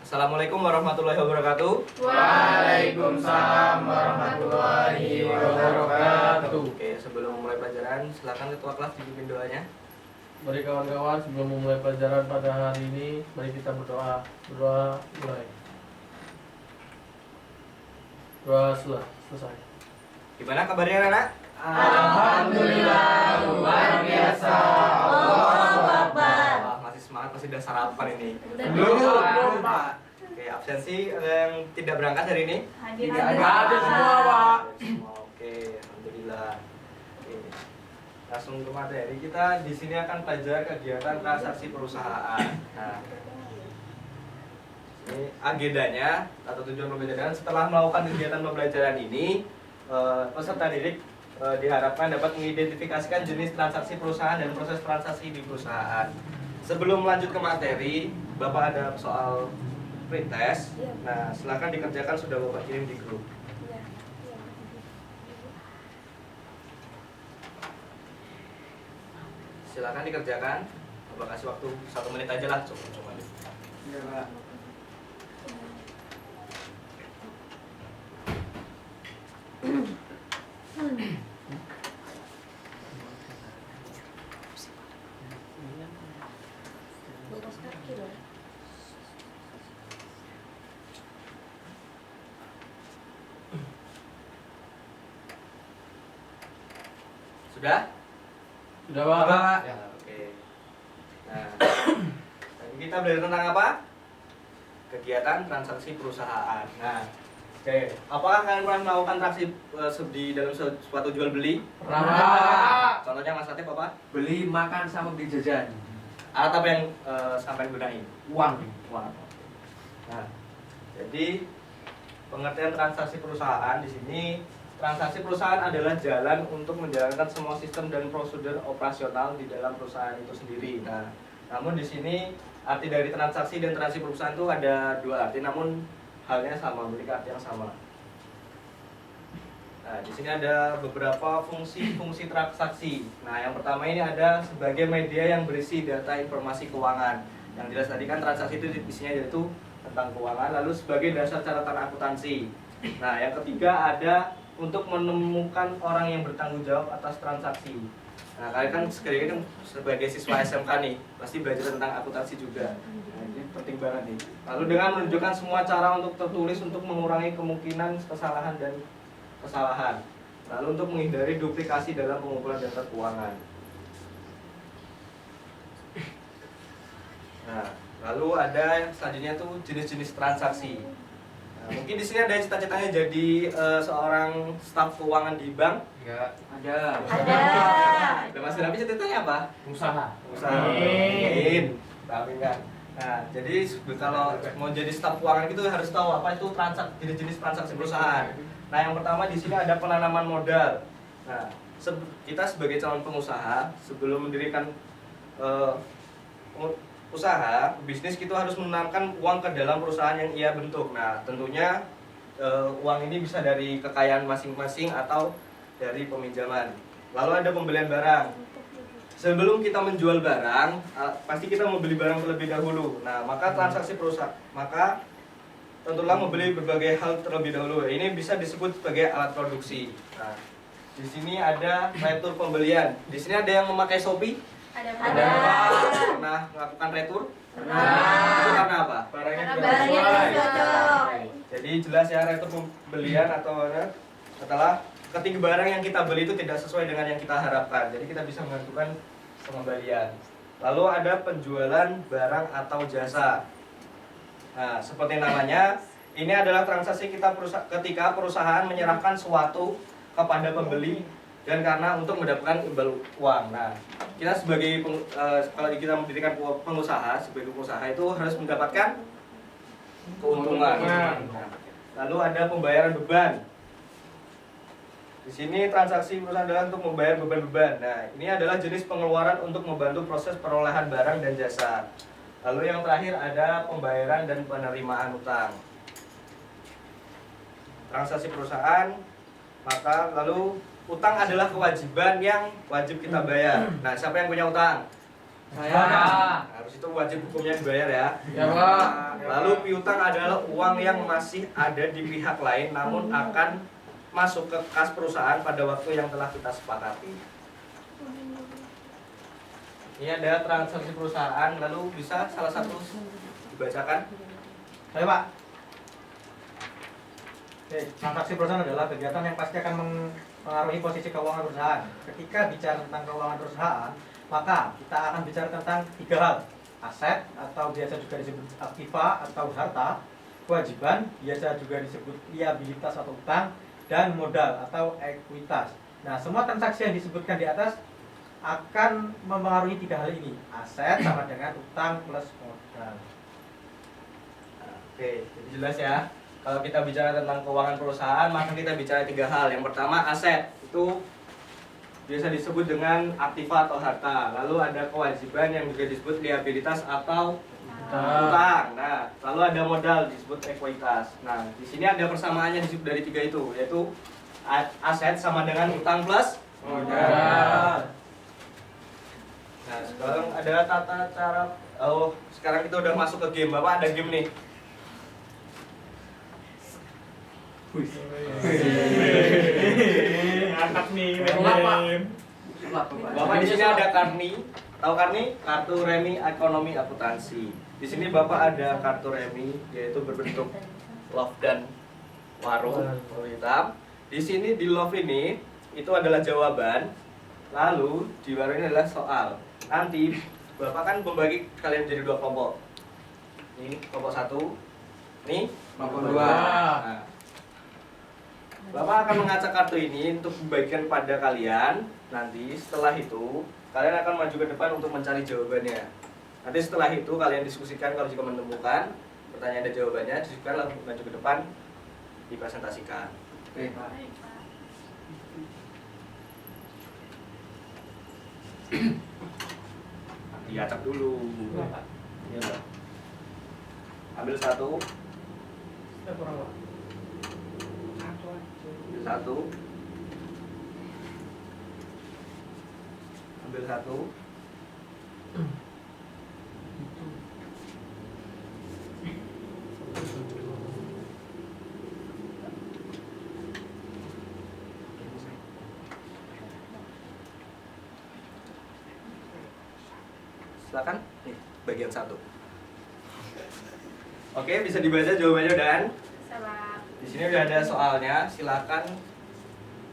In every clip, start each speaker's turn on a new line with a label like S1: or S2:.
S1: Assalamualaikum warahmatullahi wabarakatuh.
S2: Waalaikumsalam warahmatullahi wabarakatuh.
S1: Oke, sebelum memulai pelajaran, silakan ketua kelas dipimpin doanya.
S2: Mari kawan-kawan, sebelum memulai pelajaran pada hari ini, mari kita berdoa. Berdoa mulai. Doa selesai.
S1: Gimana kabarnya anak?
S2: Alhamdulillah, luar biasa. Allahu Akbar.
S1: Wah, masih semangat, masih udah sarapan ini.
S2: Belum, Pak.
S1: Oke, absensi ada yang tidak berangkat hari ini?
S2: Tidak ada semua, Pak.
S1: Oke, alhamdulillah. Oke. Langsung ke materi. Kita di sini akan belajar kegiatan transaksi perusahaan. Nah, ini agendanya atau tujuan pembelajaran. Setelah melakukan kegiatan pembelajaran ini, peserta didik diharapkan dapat mengidentifikasikan jenis transaksi perusahaan dan proses transaksi di perusahaan. Sebelum lanjut ke materi, Bapak ada soal pretest. Nah, silakan dikerjakan, sudah Bapak kirim di grup. Silakan dikerjakan. Bapak kasih waktu 1 menit aja lah, coba.
S2: Iya, Pak.
S1: Sudah?
S2: Sudah, Pak.
S1: Ya, oke. Nah, tadi kita belajar tentang apa? Kegiatan transaksi perusahaan. Nah, oke. Apakah kalian pernah melakukan transaksi di dalam suatu jual beli?
S2: Pernah.
S1: Contohnya Mas Latif apa?
S3: Beli, makan, sama beli jajan.
S1: Alat apa yang sampai gunain?
S3: Uang.
S1: Uang. Nah, jadi pengertian transaksi perusahaan di sini, transaksi perusahaan adalah jalan untuk menjalankan semua sistem dan prosedur operasional di dalam perusahaan itu sendiri. Nah, namun di sini arti dari transaksi dan transaksi perusahaan itu ada dua arti, namun halnya sama, memiliki arti yang sama. Nah, di sini ada beberapa fungsi transaksi. Nah, yang pertama ini ada sebagai media yang berisi data informasi keuangan. Yang jelas tadi kan transaksi itu isinya yaitu tentang keuangan, lalu sebagai dasar catatan akuntansi. Nah, yang ketiga ada untuk menemukan orang yang bertanggung jawab atas transaksi. Nah, kalian kan sekali kan sebagai siswa SMK nih, pasti belajar tentang akuntansi juga. Nah, ini penting banget nih. Lalu dengan menunjukkan semua cara untuk tertulis untuk mengurangi kemungkinan kesalahan dan kesalahan. Lalu untuk menghindari duplikasi dalam pengumpulan data keuangan. Nah, lalu ada yang selanjutnya tuh jenis-jenis transaksi. Nah, mungkin di sini ada cita-citanya jadi seorang staf keuangan di bank.
S3: Enggak.
S1: Ada. Udah Mas Rafi cita-citanya apa?
S2: Usaha.
S1: Usaha. Amin. Amin kan. Nah, jadi kalau mau jadi staf keuangan gitu harus tahu apa itu jenis-jenis transaksi perusahaan. Nah, yang pertama di sini ada penanaman modal. Nah, kita sebagai calon pengusaha sebelum mendirikan usaha bisnis, kita harus menanamkan uang ke dalam perusahaan yang ia bentuk. Nah, tentunya uang ini bisa dari kekayaan masing-masing atau dari peminjaman. Lalu ada pembelian barang. Sebelum kita menjual barang, pasti kita membeli barang terlebih dahulu. Nah, maka transaksi perusahaan, maka tentulah membeli berbagai hal terlebih dahulu. Ini bisa disebut sebagai alat produksi. Nah, di sini ada retur pembelian. Di sini ada yang memakai Shopee?
S4: Ada.
S1: Pernah melakukan retur?
S4: Pernah.
S1: Itu karena apa?
S2: Barangnya
S4: Barangnya tidak cocok.
S1: Jadi jelas ya, retur pembelian atau setelah ketika barang yang kita beli itu tidak sesuai dengan yang kita harapkan. Jadi kita bisa menentukan pengembalian. Lalu ada penjualan barang atau jasa. Nah, seperti namanya, ini adalah transaksi ketika perusahaan menyerahkan sesuatu kepada pembeli dan karena untuk mendapatkan imbal uang. Nah, kita sebagai kalau kita mendirikan pengusaha, sebagai pengusaha itu harus mendapatkan keuntungan. Nah, lalu ada pembayaran beban. Di sini transaksi perusahaan adalah untuk membayar beban-beban. Nah, ini adalah jenis pengeluaran untuk membantu proses perolehan barang dan jasa. Lalu yang terakhir ada pembayaran dan penerimaan utang. Transaksi perusahaan, maka lalu utang adalah kewajiban yang wajib kita bayar. Nah, siapa yang punya utang?
S3: Saya.
S1: Harus itu wajib hukumnya dibayar ya.
S2: Ya, Pak.
S1: Lalu piutang adalah uang yang masih ada di pihak lain namun akan masuk ke kas perusahaan pada waktu yang telah kita sepakati. Ini ada transaksi perusahaan, lalu bisa salah satu dibacakan?
S5: Ayo Pak. Oke, transaksi perusahaan adalah kegiatan yang pasti akan mempengaruhi posisi keuangan perusahaan. Ketika bicara tentang keuangan perusahaan, maka kita akan bicara tentang 3 hal. Aset atau biasa juga disebut aktiva atau harta, kewajiban biasa juga disebut liabilitas atau utang, dan modal atau ekuitas. Nah, semua transaksi yang disebutkan di atas akan mempengaruhi 3 hal ini. Aset sama dengan utang plus modal.
S1: Oke, jadi jelas ya. Kalau kita bicara tentang keuangan perusahaan, maka kita bicara 3 hal. Yang pertama aset, itu biasa disebut dengan aktiva atau harta. Lalu ada kewajiban yang juga disebut liabilitas atau utang. Nah, lalu ada modal disebut ekuitas. Nah, di sini ada persamaannya disebut dari 3 itu, yaitu aset sama dengan utang plus modal. Nah, sekarang ada tata cara. Oh, sekarang kita udah masuk ke game. Bapak ada game nih.
S5: Ngangkat nih,
S1: Bapak di sini ada karni. Tahu karni? Kartu remi ekonomi akuntansi. Di sini Bapak ada kartu remi, yaitu berbentuk love dan warung warna hitam. Di sini di love ini itu adalah jawaban. Lalu di warung ini adalah soal. Nanti Bapak kan membagi kalian menjadi 2 kelompok. Ini kelompok 1, ini
S3: Kelompok 2.
S1: Nah, Bapak akan mengacak kartu ini untuk membagikan pada kalian. Nanti setelah itu kalian akan maju ke depan untuk mencari jawabannya. Nanti setelah itu kalian diskusikan, kalau jika menemukan pertanyaan dan jawabannya, diskusikan lalu maju ke depan dipresentasikan.
S3: Oke.
S1: Diacak dulu. Iya, Mbak. Ambil 1,
S2: Saya kurang, Pak.
S1: ambil 1. Ambil 1. Silakan, nih bagian 1. Oke, bisa dibaca jawabannya Dan. Di sini udah ada soalnya. Silakan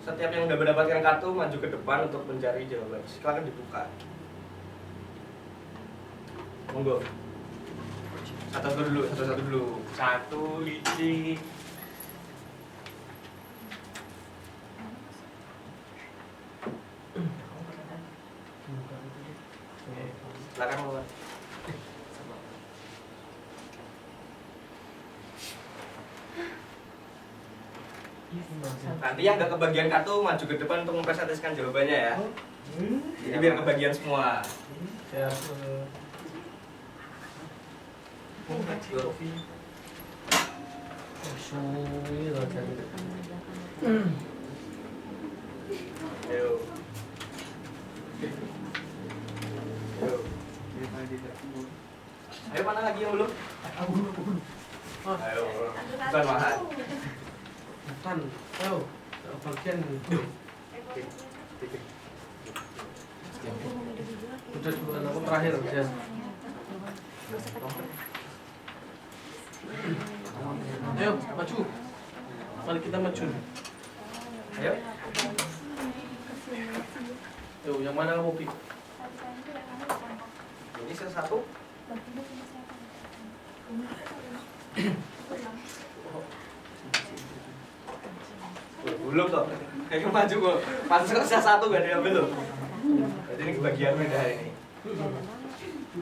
S1: setiap yang udah mendapatkan kartu maju ke depan untuk mencari jawaban. Silakan dibuka. Monggo. Satu dulu. Satu licin. Silakan Monggo. Nanti yang gak kebagian kartu maju ke depan untuk mempresentasikan jawabannya ya. Jadi biar kebagian semua.
S2: Ya.
S1: Ayo. Ayo mana lagi yang belum? Ayo. Bukan mahal.
S2: Bukan. Ayo. Bagian itu. Udah duluan, aku terakhir ya. Ayo, maju. Mari kita maju.
S1: Ayo.
S2: Yo, yang mana kamu pilih?
S1: Ini satu. Belum toh. Kayak maju kok. Pas selesai 1 gak diambil loh. Jadi ini kebagian beda ini.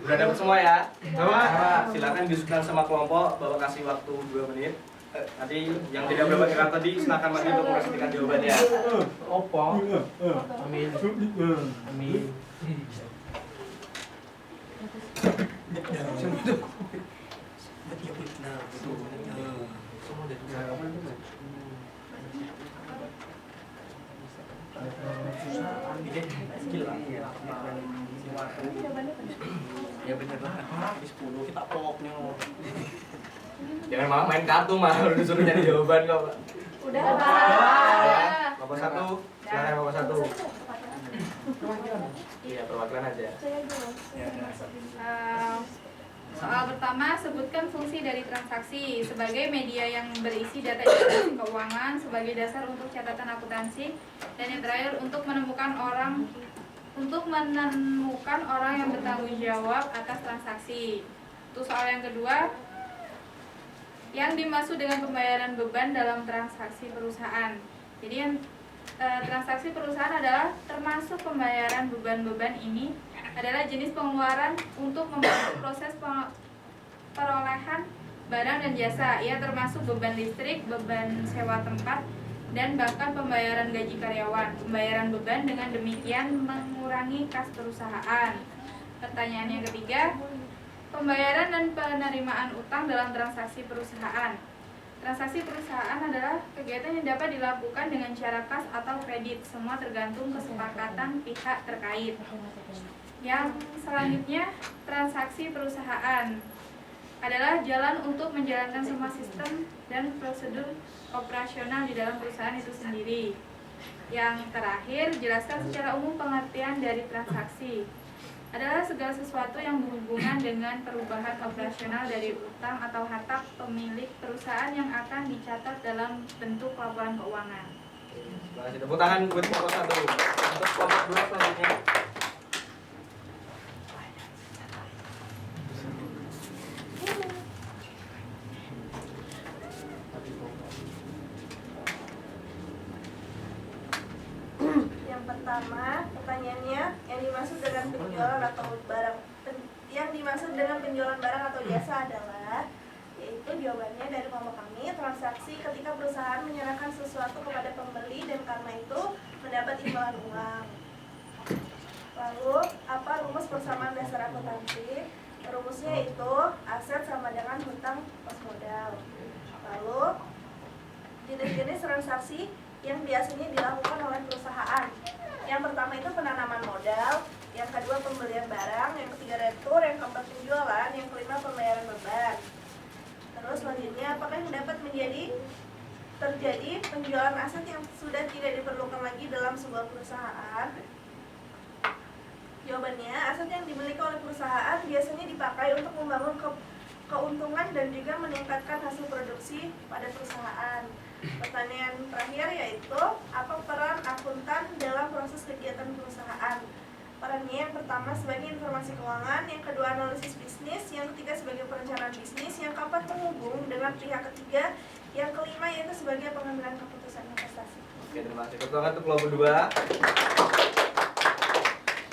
S1: Udah dapat semua ya? Silakan diskusikan sama kelompok. Bapak kasih waktu 2 menit. Nanti yang tidak mendapatkan tadi silakan maju untuk mempresentasikan jawabannya.
S2: Opo. Amin. Amin.
S3: Ya bener lah.
S5: Di 10 kita pokoknya.
S1: Jangan malah main kartu mah, udah disuruh nyari jawaban kok.
S4: Udah.
S1: Ya, Bapak satu, silakan Bapak satu. Iya, perwakilan aja.
S6: Soal pertama, sebutkan fungsi dari transaksi sebagai media yang berisi data informasi keuangan sebagai dasar untuk catatan akuntansi, dan yang terakhir untuk menemukan orang yang bertanggung jawab atas transaksi. Untuk soal yang kedua, yang dimaksud dengan pembayaran beban dalam transaksi perusahaan. Jadi yang transaksi perusahaan adalah termasuk pembayaran beban-beban ini adalah jenis pengeluaran untuk membantu proses perolehan barang dan jasa. Ia termasuk beban listrik, beban sewa tempat, dan bahkan pembayaran gaji karyawan. Pembayaran beban dengan demikian mengurangi kas perusahaan. Pertanyaan yang ketiga, pembayaran dan penerimaan utang dalam transaksi perusahaan. Transaksi perusahaan adalah kegiatan yang dapat dilakukan dengan cara kas atau kredit. Semua tergantung kesepakatan pihak terkait. Yang selanjutnya, transaksi perusahaan adalah jalan untuk menjalankan semua sistem dan prosedur operasional di dalam perusahaan itu sendiri. Yang terakhir, jelaskan secara umum pengertian dari transaksi. Adalah segala sesuatu yang berhubungan dengan perubahan operasional dari utang atau harta pemilik perusahaan yang akan dicatat dalam bentuk laporan keuangan.
S1: Terima kasih. Tepuk tangan buat kelompok satu. Untuk kelompok dua selanjutnya.
S4: Yang pertama, pertanyaannya, yang dimaksud dengan penjualan atau barang yang dimaksud dengan penjualan barang atau jasa adalah, yaitu jawabannya dari kelompok kami, transaksi ketika perusahaan menyerahkan sesuatu kepada pembeli dan karena itu mendapat imbalan uang. Lalu, apa rumus persamaan dasar akuntansi? Rumusnya itu aset sama dengan hutang plus modal. Lalu, jenis-jenis transaksi yang biasanya dilakukan oleh perusahaan. Yang pertama itu penanaman modal, yang kedua pembelian barang, yang ketiga retur, yang keempat penjualan, yang kelima pembayaran beban. Terus selanjutnya, apakah yang dapat terjadi penjualan aset yang sudah tidak diperlukan lagi dalam sebuah perusahaan? Jawabannya, aset yang dimiliki oleh perusahaan biasanya dipakai untuk membangun keuntungan dan juga meningkatkan hasil produksi pada perusahaan. Pertanyaan terakhir yaitu, apa peran akuntan dalam proses kegiatan perusahaan? Perannya yang pertama sebagai informasi keuangan, yang kedua analisis bisnis, yang ketiga sebagai perencanaan bisnis, yang keempat penghubung dengan pihak ketiga, yang kelima yaitu sebagai pengambilan keputusan investasi.
S1: Oke, terima kasih. Tepuk tangan untuk kelompok dua.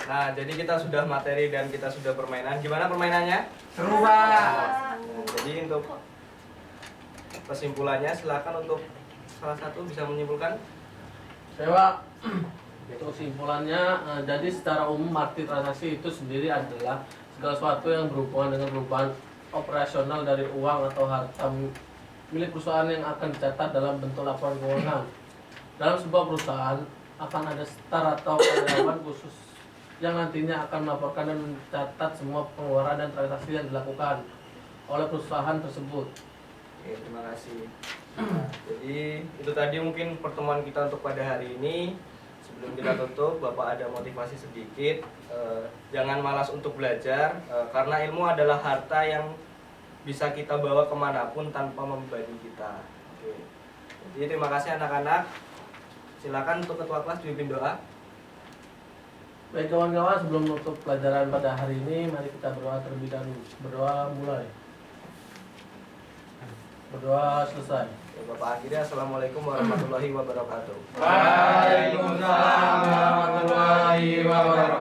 S1: Nah, jadi kita sudah materi dan kita sudah permainan. Gimana permainannya?
S3: Seru, Pak.
S1: Nah, jadi untuk kesimpulannya, silakan untuk salah satu bisa menyimpulkan.
S2: Sewa. Untuk kesimpulannya, jadi secara umum arti transaksi itu sendiri adalah segala sesuatu yang berhubungan dengan perubahan operasional dari uang atau harta milik perusahaan yang akan dicatat dalam bentuk laporan keuangan. Dalam sebuah perusahaan akan ada staf atau karyawan khusus yang nantinya akan melaporkan dan mencatat semua pengeluaran dan transaksi yang dilakukan oleh perusahaan tersebut.
S1: Oke, terima kasih. Nah, jadi itu tadi mungkin pertemuan kita untuk pada hari ini. Sebelum kita tutup, Bapak ada motivasi sedikit. Jangan malas untuk belajar, karena ilmu adalah harta yang bisa kita bawa kemanapun tanpa membebani kita. Oke. Jadi terima kasih anak-anak. Silakan untuk ketua kelas dipimpin doa.
S2: Baik kawan-kawan, sebelum menutup pelajaran pada hari ini, mari kita berdoa terlebih dahulu. Berdoa mulai. Berdoa selesai.
S1: Ya, Bapak akhirnya, Assalamualaikum warahmatullahi wabarakatuh.
S2: Waalaikumsalam warahmatullahi wabarakatuh.